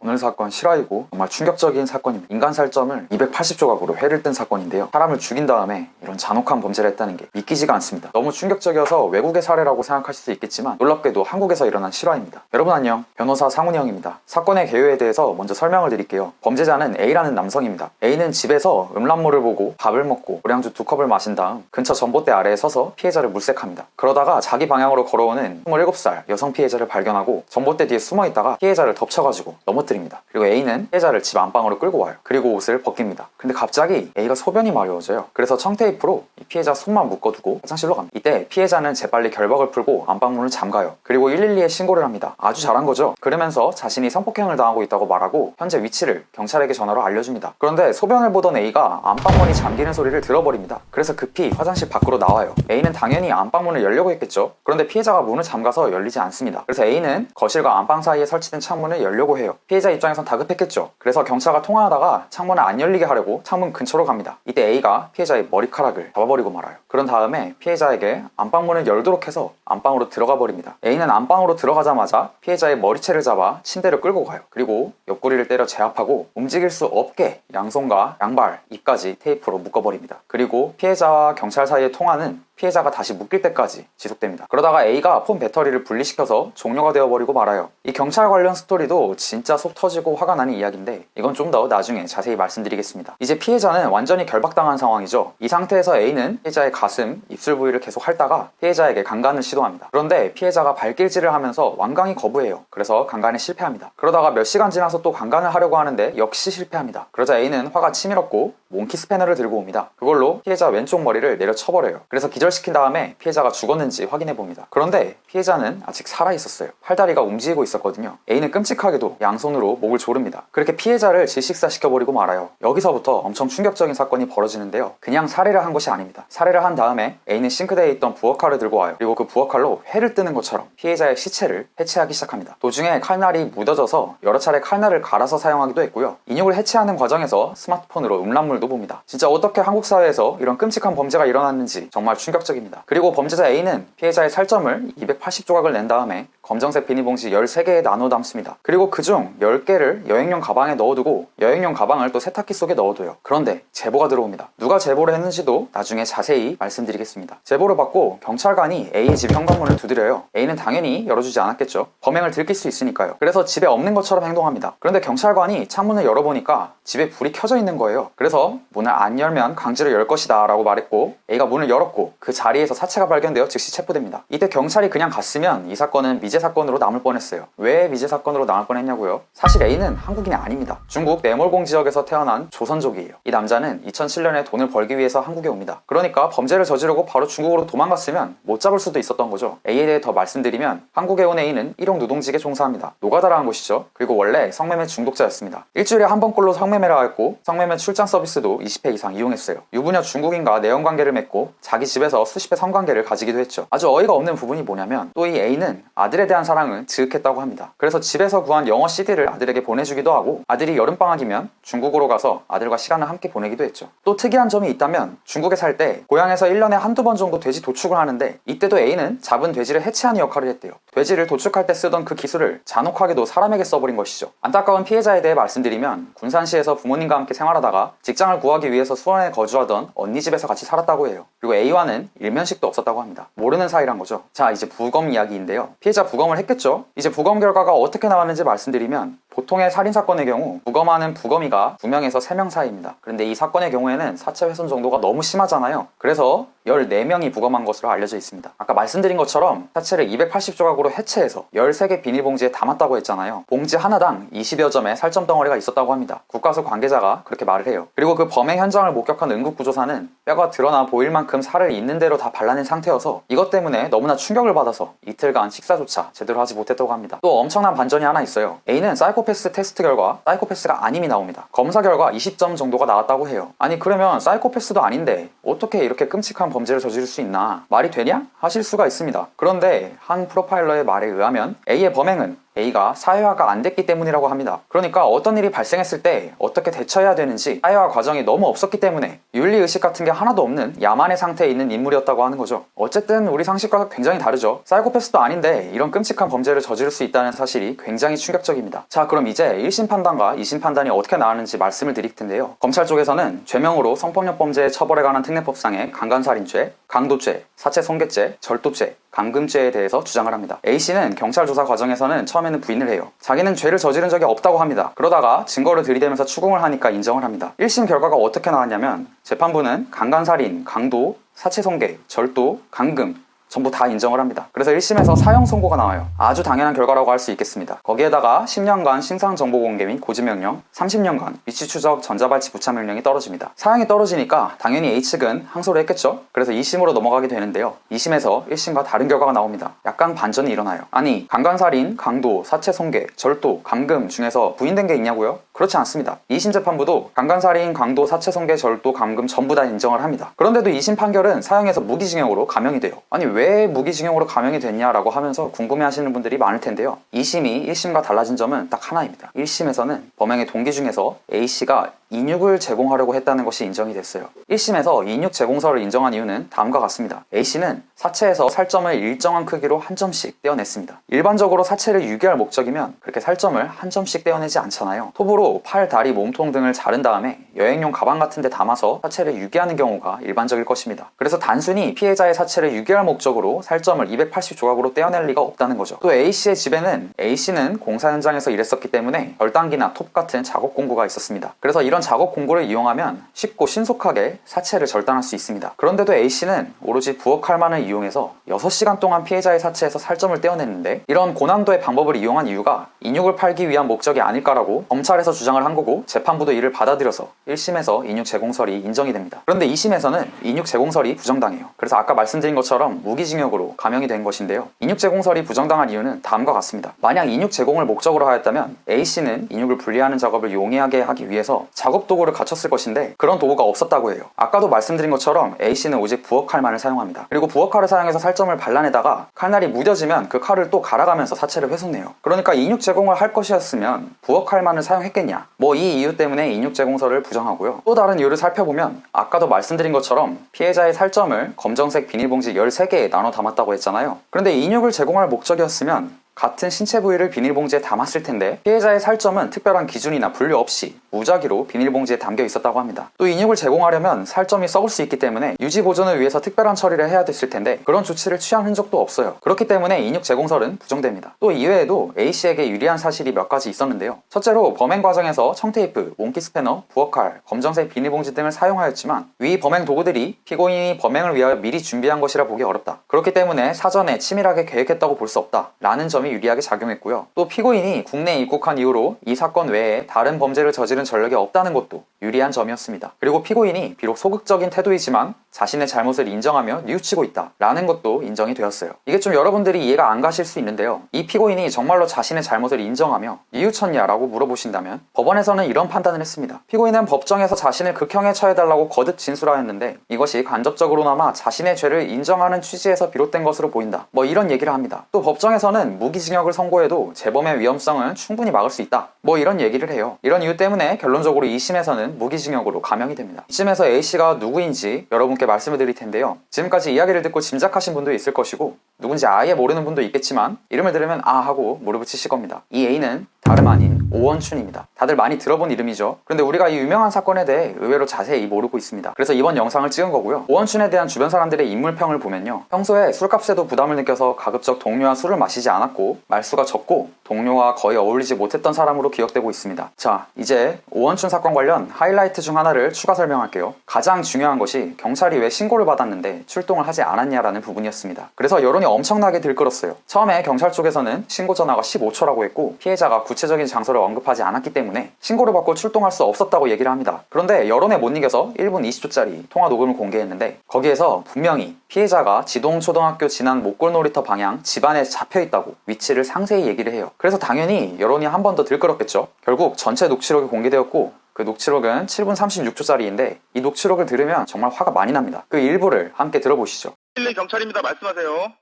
오늘 사건 실화이고 정말 충격적인 사건입니다. 인간 살점을 280조각으로 회를 뜬 사건인데요. 사람을 죽인 다음에 이런 잔혹한 범죄를 했다는 게 믿기지가 않습니다. 너무 충격적이어서 외국의 사례라고 생각하실 수 있겠지만 놀랍게도 한국에서 일어난 실화입니다. 여러분 안녕, 변호사 상훈이 형입니다. 사건의 개요에 대해서 먼저 설명을 드릴게요. 범죄자는 A라는 남성입니다. A는 집에서 음란물을 보고 밥을 먹고 고량주 2컵을 마신 다음 근처 전봇대 아래에 서서 피해자를 물색합니다. 그러다가 자기 방향으로 걸어오는 27살 여성 피해자를 발견하고 전봇대 뒤에 숨어있다가 피해자를 덮쳐가지고 넘어뜨립니다. 그리고 A는 피해자를 집 안방으로 끌고 와요. 그리고 옷을 벗깁니다. 근데 갑자기 A가 소변이 마려워져요. 그래서 청테이프로 이 피해자 손만 묶어두고 화장실로 갑니다. 이때 피해자는 재빨리 결박을 풀고 안방문을 잠가요. 그리고 112에 신고를 합니다. 아주 잘한 거죠. 그러면서 자신이 성폭행을 당하고 있다고 말하고 현재 위치를 경찰에게 전화로 알려줍니다. 그런데 소변을 보던 A가 안방문이 잠기는 소리를 들어버립니다. 그래서 급히 화장실 밖으로 나와요. A는 당연히 안방문을 열려고 했겠죠. 그런데 피해자가 문을 잠가서 열리지 않습니다. 그래서 A는 거실과 안방 사이에 설치된 창문을 열려고 해요. 피해자 입장에선 다급했겠죠. 그래서 경찰과 통화하다가 창문을 안 열리게 하려고 창문 근처로 갑니다. 이때 A가 피해자의 머리카락을 잡아버리고 말아요. 그런 다음에 피해자에게 안방문을 열도록 해서 안방으로 들어가 버립니다. A는 안방으로 들어가자마자 피해자의 머리채를 잡아 침대로 끌고 가요. 그리고 옆구리를 때려 제압하고 움직일 수 없게 양손과 양발, 입까지 테이프로 묶어버립니다. 그리고 피해자와 경찰 사이의 통화는 피해자가 다시 묶일 때까지 지속됩니다. 그러다가 A가 폰 배터리를 분리시켜서 종료가 되어버리고 말아요. 이 경찰 관련 스토리도 진짜 속 터지고 화가 나는 이야기인데 이건 좀 더 나중에 자세히 말씀드리겠습니다. 이제 피해자는 완전히 결박당한 상황이죠. 이 상태에서 A는 피해자의 가슴, 입술 부위를 계속 핥다가 피해자에게 강간을 시도합니다. 그런데 피해자가 발길질을 하면서 완강히 거부해요. 그래서 강간에 실패합니다. 그러다가 몇 시간 지나서 또 강간을 하려고 하는데 역시 실패합니다. 그러자 A는 화가 치밀었고 몽키 스패너를 들고 옵니다. 그걸로 피해자 왼쪽 머리를 내려 쳐버려요. 그래서 기절시킨 다음에 피해자가 죽었는지 확인해 봅니다. 그런데 피해자는 아직 살아있었어요. 팔다리가 움직이고 있었거든요. A는 끔찍하게도 양손으로 목을 조릅니다. 그렇게 피해자를 질식사시켜버리고 말아요. 여기서부터 엄청 충격적인 사건이 벌어지는데요. 그냥 살해를 한 것이 아닙니다. 살해를 한 다음에 A는 싱크대에 있던 부엌칼을 들고 와요. 그리고 그 부엌칼로 회를 뜨는 것처럼 피해자의 시체를 해체하기 시작합니다. 도중에 칼날이 묻어져서 여러 차례 칼날을 갈아서 사용하기도 했고요. 인육을 해체하는 과정에서 스마트폰으로 음란물도 봅니다. 진짜 어떻게 한국 사회에서 이런 끔찍한 범죄가 일어났는지 정말 충격적입니다. 그리고 범죄자 A는 피해자의 살점을 280조각을 낸 다음에 검정색 비닐봉지 13개에 나눠 담습니다. 그리고 그중 10개를 여행용 가방에 넣어두고 여행용 가방을 또 세탁기 속에 넣어둬요. 그런데 제보가 들어옵니다. 누가 제보를 했는지도 나중에 자세히 말씀드리겠습니다. 제보를 받고 경찰관이 A의 집 현관문을 두드려요. A는 당연히 열어주지 않았겠죠. 범행을 들킬 수 있으니까요. 그래서 집에 없는 것처럼 행동합니다. 그런데 경찰관이 창문을 열어보니까 집에 불이 켜져 있는 거예요. 그래서 문을 안 열면 강제로 열 것이다 라고 말했고 A가 문을 열었고 그 자리에서 사체가 발견되어 즉시 체포됩니다. 이때 경찰이 그냥 갔으면 이 사건은 미제 사건으로 남을 뻔했어요. 왜 미제 사건으로 남을 뻔했냐고요? 사실 A는 한국인이 아닙니다. 중국 내몰공 지역에서 태어난 조선족이에요. 이 남자는 2007년에 돈을 벌기 위해서 한국에 옵니다. 그러니까 범죄를 저지르고 바로 중국으로 도망갔으면 못 잡을 수도 있었던 거죠. A에 대해 더 말씀드리면 한국에 온 A는 일용 노동직에 종사합니다. 노가다라는 곳이죠. 그리고 원래 성매매 중독자였습니다. 일주일에 한 번꼴로 성매매를 하였고 성매매 출장 서비스도 20회 이상 이용했어요. 유부녀 중국인과 내연관계를 맺고 자기 집에서 수십 회 성관계를 가지기도 했죠. 아주 어이가 없는 부분이 뭐냐면 또 이 A는 아들에 대한 사랑을 지극했다고 합니다. 그래서 집에서 구한 영어 CD를 아들에게 보내주기도 하고 아들이 여름방학이면 중국으로 가서 아들과 시간을 함께 보내기도 했죠. 또 특이한 점이 있다면 중국에 살 때 고향에서 1년에 한두 번 정도 돼지 도축을 하는데 이때도 A는 잡은 돼지를 해체하는 역할을 했대요. 돼지를 도축할 때 쓰던 그 기술을 잔혹하게도 사람에게 써버린 것이죠. 안타까운 피해자에 대해 말씀드리면 군산시에서 부모님과 함께 생활하다가 직장을 구하기 위해서 수원에 거주하던 언니 집에서 같이 살았다고 해요. 그리고 A와는 일면식도 없었다고 합니다. 모르는 사이란 거죠. 자, 이제 부검 이야기인데요. 피해자 부검을 했겠죠? 이제 부검 결과가 어떻게 나왔는지 말씀드리면 보통의 살인사건의 경우 부검하는 부검이가 2명에서 3명 사이입니다. 그런데 이 사건의 경우에는 사체 훼손 정도가 너무 심하잖아요. 그래서 14명이 부검한 것으로 알려져 있습니다. 아까 말씀드린 것처럼 사체를 280조각으로 해체해서 13개 비닐봉지에 담았다고 했잖아요. 봉지 하나당 20여 점의 살점 덩어리가 있었다고 합니다. 국가수 관계자가 그렇게 말을 해요. 그리고 그 범행 현장을 목격한 응급구조사는 뼈가 드러나 보일 만큼 살을 있는 대로 다 발라낸 상태여서 이것 때문에 너무나 충격을 받아서 이틀간 식사조차 제대로 하지 못했다고 합니다. 또 엄청난 반전이 하나 있어요. A는 사이코패스 테스트 결과 사이코패스가 아님이 나옵니다. 검사 결과 20점 정도가 나왔다고 해요. 아니 그러면 사이코패스도 아닌데 어떻게 이렇게 끔찍한 범죄를 저지를 수 있나? 말이 되냐? 하실 수가 있습니다. 그런데 한 프로파일러의 말에 의하면 A의 범행은 A가 사회화가 안 됐기 때문이라고 합니다. 그러니까 어떤 일이 발생했을 때 어떻게 대처해야 되는지 사회화 과정이 너무 없었기 때문에 윤리의식 같은 게 하나도 없는 야만의 상태에 있는 인물이었다고 하는 거죠. 어쨌든 우리 상식과 굉장히 다르죠. 사이코패스도 아닌데 이런 끔찍한 범죄를 저지를 수 있다는 사실이 굉장히 충격적입니다. 자, 그럼 이제 1심 판단과 2심 판단이 어떻게 나왔는지 말씀을 드릴 텐데요. 검찰 쪽에서는 죄명으로 성폭력 범죄의 처벌에 관한 특례법상의 강간살인죄, 강도죄, 사체손괴죄, 절도죄, 감금죄에 대해서 주장을 합니다. A씨는 경찰 조사 과정에서는 처음에는 부인을 해요. 자기는 죄를 저지른 적이 없다고 합니다. 그러다가 증거를 들이대면서 추궁을 하니까 인정을 합니다. 1심 결과가 어떻게 나왔냐면 재판부는 강간살인, 강도, 사체손괴, 절도, 감금 전부 다 인정을 합니다. 그래서 1심에서 사형 선고가 나와요. 아주 당연한 결과라고 할 수 있겠습니다. 거기에다가 10년간 신상정보공개 및 고지명령, 30년간 위치추적 전자발치 부착명령이 떨어집니다. 사형이 떨어지니까 당연히 A측은 항소를 했겠죠? 그래서 2심으로 넘어가게 되는데요. 2심에서 1심과 다른 결과가 나옵니다. 약간 반전이 일어나요. 아니, 강간살인, 강도, 사체손괴, 절도, 감금 중에서 부인된 게 있냐고요? 그렇지 않습니다. 2심 재판부도 강간살인, 강도, 사체손괴, 절도, 감금 전부 다 인정을 합니다. 그런데도 2심 판결은 사형에서 무기징역으로 감형이 돼요. 아니, 왜 무기징역으로 감형이 됐냐라고 하면서 궁금해하시는 분들이 많을 텐데요. 2심이 1심과 달라진 점은 딱 하나입니다. 1심에서는 범행의 동기 중에서 A씨가 인육을 제공하려고 했다는 것이 인정이 됐어요. 1심에서 인육 제공서를 인정한 이유는 다음과 같습니다. A씨는 사체에서 살점을 일정한 크기로 한 점씩 떼어냈습니다. 일반적으로 사체를 유기할 목적이면 그렇게 살점을 한 점씩 떼어내지 않잖아요. 톱으로 팔, 다리, 몸통 등을 자른 다음에 여행용 가방 같은 데 담아서 사체를 유기하는 경우가 일반적일 것입니다. 그래서 단순히 피해자의 사체를 유기할 목적으로 살점을 280조각으로 떼어낼 리가 없다는 거죠. 또 A씨의 집에는 A씨는 공사 현장에서 일했었기 때문에 절단기나 톱 같은 작업 공구가 있었습니다. 그래서 이런 작업 공구를 이용하면 쉽고 신속하게 사체를 절단할 수 있습니다. 그런데도 A씨는 오로지 부엌 칼만을 이용해서 6시간 동안 피해자의 사체에서 살점을 떼어냈는데 이런 고난도의 방법을 이용한 이유가 인육을 팔기 위한 목적이 아닐까라고 검찰에서 주장을 한 거고 재판부도 이를 받아들여서 1심에서 인육 제공설이 인정이 됩니다. 그런데 2심에서는 인육 제공설이 부정당해요. 그래서 아까 말씀드린 것처럼 무기징역으로 감형이 된 것인데요. 인육 제공설이 부정당한 이유는 다음과 같습니다. 만약 인육 제공을 목적으로 하였다면 A씨는 인육을 분리하는 작업을 용이하게 하기 위해서 작업 도구를 갖췄을 것인데 그런 도구가 없었다고 해요. 아까도 말씀드린 것처럼 A씨는 오직 부엌 칼만을 사용합니다. 그리고 부엌 칼을 사용해서 살점을 발라내다가 칼날이 무뎌지면 그 칼을 또 갈아가면서 사체를 훼손해요. 그러니까 인육 제공을 할 것이었으면 부엌 칼만을 사용했겠냐? 이 이유 때문에 인육 제공설을 부정하고요. 또 다른 이유를 살펴보면 아까도 말씀드린 것처럼 피해자의 살점을 검정색 비닐봉지 13개에 나눠 담았다고 했잖아요. 그런데 인육을 제공할 목적이었으면 같은 신체 부위를 비닐봉지에 담았을 텐데 피해자의 살점은 특별한 기준이나 분류 없이 무작위로 비닐봉지에 담겨 있었다고 합니다. 또 인육을 제공하려면 살점이 썩을 수 있기 때문에 유지 보존을 위해서 특별한 처리를 해야 됐을 텐데 그런 조치를 취한 흔적도 없어요. 그렇기 때문에 인육 제공설은 부정됩니다. 또 이외에도 A씨에게 유리한 사실이 몇 가지 있었는데요. 첫째로 범행 과정에서 청테이프, 몽키 스패너, 부엌칼, 검정색 비닐봉지 등을 사용하였지만 위 범행 도구들이 피고인이 범행을 위하여 미리 준비한 것이라 보기 어렵다. 그렇기 때문에 사전에 치밀하게 계획했다고 볼 수 없다 라는 점이 유리하게 작용했고요. 또 피고인이 국내에 입국한 이후로 이 사건 외에 다른 범죄를 저지른 전력이 없다는 것도 유리한 점이었습니다. 그리고 피고인이 비록 소극적인 태도이지만 자신의 잘못을 인정하며 뉘우치고 있다 라는 것도 인정이 되었어요. 이게 좀 여러분들이 이해가 안 가실 수 있는데요. 이 피고인이 정말로 자신의 잘못을 인정하며 뉘우쳤냐라고 물어보신다면 법원에서는 이런 판단을 했습니다. 피고인은 법정에서 자신을 극형에 처해달라고 거듭 진술하였는데 이것이 간접적으로나마 자신의 죄를 인정하는 취지에서 비롯된 것으로 보인다. 이런 얘기를 합니다. 또 법정에서는 무기징역을 선고해도 재범의 위험성은 충분히 막을 수 있다. 이런 얘기를 해요. 이런 이유 때문에 결론적으로 2심에서는 무기징역으로 감형이 됩니다. 이쯤에서 A씨가 누구인지 여러분께 말씀을 드릴 텐데요. 지금까지 이야기를 듣고 짐작하신 분도 있을 것이고 누군지 아예 모르는 분도 있겠지만 이름을 들으면 아 하고 무릎을 치실 겁니다. 이 A는 다름 아닌 오원춘입니다. 다들 많이 들어본 이름이죠. 그런데 우리가 이 유명한 사건에 대해 의외로 자세히 모르고 있습니다. 그래서 이번 영상을 찍은 거고요. 오원춘에 대한 주변 사람들의 인물평을 보면요. 평소에 술값에도 부담을 느껴서 가급적 동료와 술을 마시지 않았고 말수가 적고 동료와 거의 어울리지 못했던 사람으로 기억되고 있습니다. 자, 이제 오원춘 사건 관련 하이라이트 중 하나를 추가 설명할게요. 가장 중요한 것이 경찰이 왜 신고를 받았는데 출동을 하지 않았냐라는 부분이었습니다. 그래서 여론이 엄청나게 들끓었어요. 처음에 경찰 쪽에서는 신고 전화가 15초라고 했고 피해자가 구체적인 장소를 언급하지 않았기 때문에 신고를 받고 출동할 수 없었다고 얘기를 합니다. 그런데 여론에 못 이겨서 1분 20초짜리 통화 녹음을 공개했는데 거기에서 분명히 피해자가 지동초등학교 지난 목골놀이터 방향 집안에 잡혀있다고 위치를 상세히 얘기를 해요. 그래서 당연히 여론이 한 번 더 들끓었겠죠. 결국 전체 녹취록이 공개되었고 그 녹취록은 7분 36초짜리인데 이 녹취록을 들으면 정말 화가 많이 납니다. 그 일부를 함께 들어보시죠. 112 경찰입니다. 말씀하세요.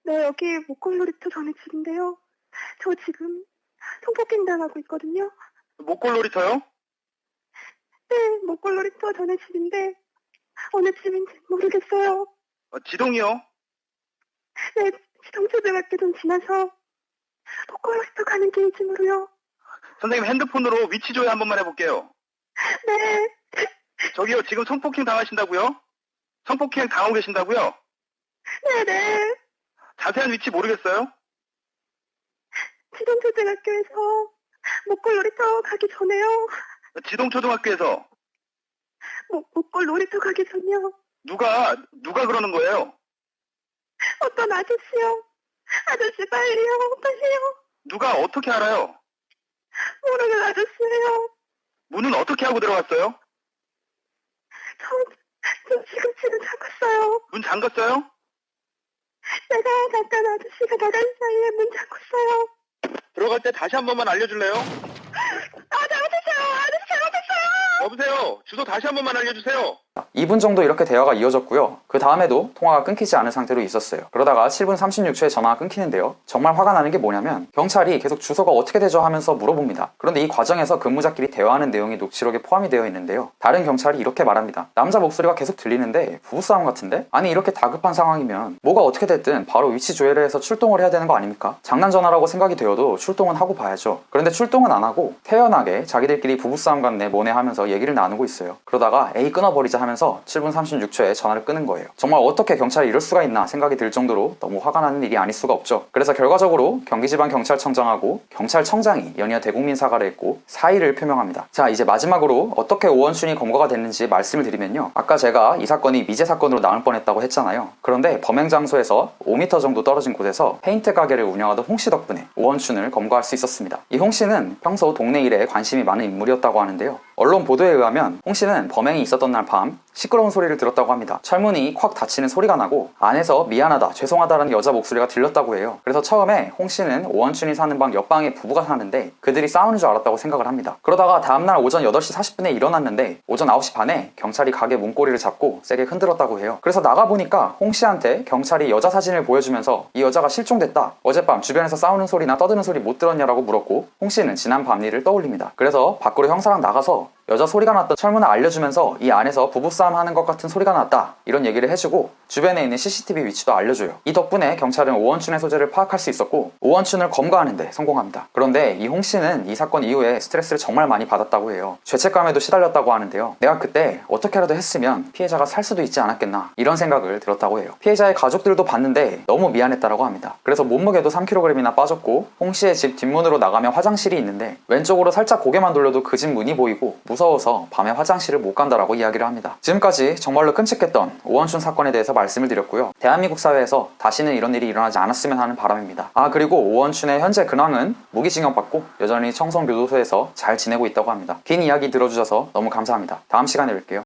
네, 여기 목골놀이터 전에 집인데요. 저 지금 성폭행 당하고 있거든요. 목골놀이터요? 네, 목골놀이터 전에 집인데 어느 집인지 모르겠어요. 지동이요? 네, 지동초등학교 좀 지나서 목골놀이터 가는 길쯤으로요. 선생님 핸드폰으로 위치 조회 한 번만 해볼게요. 네, 저기요, 지금 성폭행 당하신다고요? 성폭행 당하고 계신다고요? 네네. 자세한 위치 모르겠어요? 지동초등학교에서 목골놀이터 가기 전에요. 지동초등학교에서 목골놀이터 가기 전요. 누가 그러는 거예요? 어떤 아저씨요. 아저씨 빨리요. 누가 어떻게 알아요? 모르는 아저씨예요. 문은 어떻게 하고 들어갔어요? 저 지금 잠갔어요. 문 잠갔어요? 내가 잠깐 아저씨가 나간 사이에 문 잠궜어요. 들어갈 때 다시 한 번만 알려줄래요? 잘못했어요. 아저씨 잘못했어요. 여보세요, 주소 다시 한 번만 알려주세요. 2분 정도 이렇게 대화가 이어졌고요. 그 다음에도 통화가 끊기지 않은 상태로 있었어요. 그러다가 7분 36초에 전화가 끊기는데요. 정말 화가 나는 게 뭐냐면 경찰이 계속 주소가 어떻게 되죠 하면서 물어봅니다. 그런데 이 과정에서 근무자끼리 대화하는 내용이 녹취록에 포함이 되어 있는데요. 다른 경찰이 이렇게 말합니다. 남자 목소리가 계속 들리는데 부부싸움 같은데? 아니 이렇게 다급한 상황이면 뭐가 어떻게 됐든 바로 위치 조회를 해서 출동을 해야 되는 거 아닙니까? 장난 전화라고 생각이 되어도 출동은 하고 봐야죠. 그런데 출동은 안 하고 태연하게 자기들끼리 부부싸움 같네 뭐네 하면서 얘기를 나누고 있어요. 그러다가 에이 끊어버리자 하면서 7분 36초에 전화를 끊은 거예요. 정말 어떻게 경찰이 이럴 수가 있나 생각이 들 정도로 너무 화가 나는 일이 아닐 수가 없죠. 그래서 결과적으로 경기지방경찰청장하고 경찰청장이 연이어 대국민 사과를 했고 사의를 표명합니다. 자, 이제 마지막으로 어떻게 오원춘이 검거가 됐는지 말씀을 드리면요. 아까 제가 이 사건이 미제 사건으로 나올 뻔했다고 했잖아요. 그런데 범행 장소에서 5m 정도 떨어진 곳에서 페인트 가게를 운영하던 홍씨 덕분에 오원춘을 검거할 수 있었습니다. 이 홍씨는 평소 동네 일에 관심이 많은 인물이었다고 하는데요. 언론 보도에 의하면 홍씨는 범행이 있었던 날 밤 시끄러운 소리를 들었다고 합니다. 철문이 콱 닫히는 소리가 나고 안에서 미안하다, 죄송하다라는 여자 목소리가 들렸다고 해요. 그래서 처음에 홍씨는 오원춘이 사는 방 옆방에 부부가 사는데 그들이 싸우는 줄 알았다고 생각을 합니다. 그러다가 다음날 오전 8시 40분에 일어났는데 오전 9시 반에 경찰이 가게 문고리를 잡고 세게 흔들었다고 해요. 그래서 나가보니까 홍씨한테 경찰이 여자 사진을 보여주면서 이 여자가 실종됐다, 어젯밤 주변에서 싸우는 소리나 떠드는 소리 못 들었냐라고 물었고 홍씨는 지난 밤 일을 떠올립니다. 그래서 밖으로 형사랑 나가서 여자 소리가 났던 철문을 알려주면서 이 안에서 부부싸움 하는 것 같은 소리가 났다 이런 얘기를 해주고 주변에 있는 CCTV 위치도 알려줘요. 이 덕분에 경찰은 오원춘의 소재를 파악할 수 있었고 오원춘을 검거하는데 성공합니다. 그런데 이 홍씨는 이 사건 이후에 스트레스를 정말 많이 받았다고 해요. 죄책감에도 시달렸다고 하는데요. 내가 그때 어떻게라도 했으면 피해자가 살 수도 있지 않았겠나 이런 생각을 들었다고 해요. 피해자의 가족들도 봤는데 너무 미안했다고 합니다. 그래서 몸무게도 3kg이나 빠졌고 홍씨의 집 뒷문으로 나가면 화장실이 있는데 왼쪽으로 살짝 고개만 돌려도 그 집 문이 보이고 무서워서 밤에 화장실을 못 간다라고 이야기를 합니다. 지금까지 정말로 끔찍했던 오원춘 사건에 대해서 말씀을 드렸고요. 대한민국 사회에서 다시는 이런 일이 일어나지 않았으면 하는 바람입니다. 그리고 오원춘의 현재 근황은 무기징역 받고 여전히 청송교도소에서 잘 지내고 있다고 합니다. 긴 이야기 들어주셔서 너무 감사합니다. 다음 시간에 뵐게요.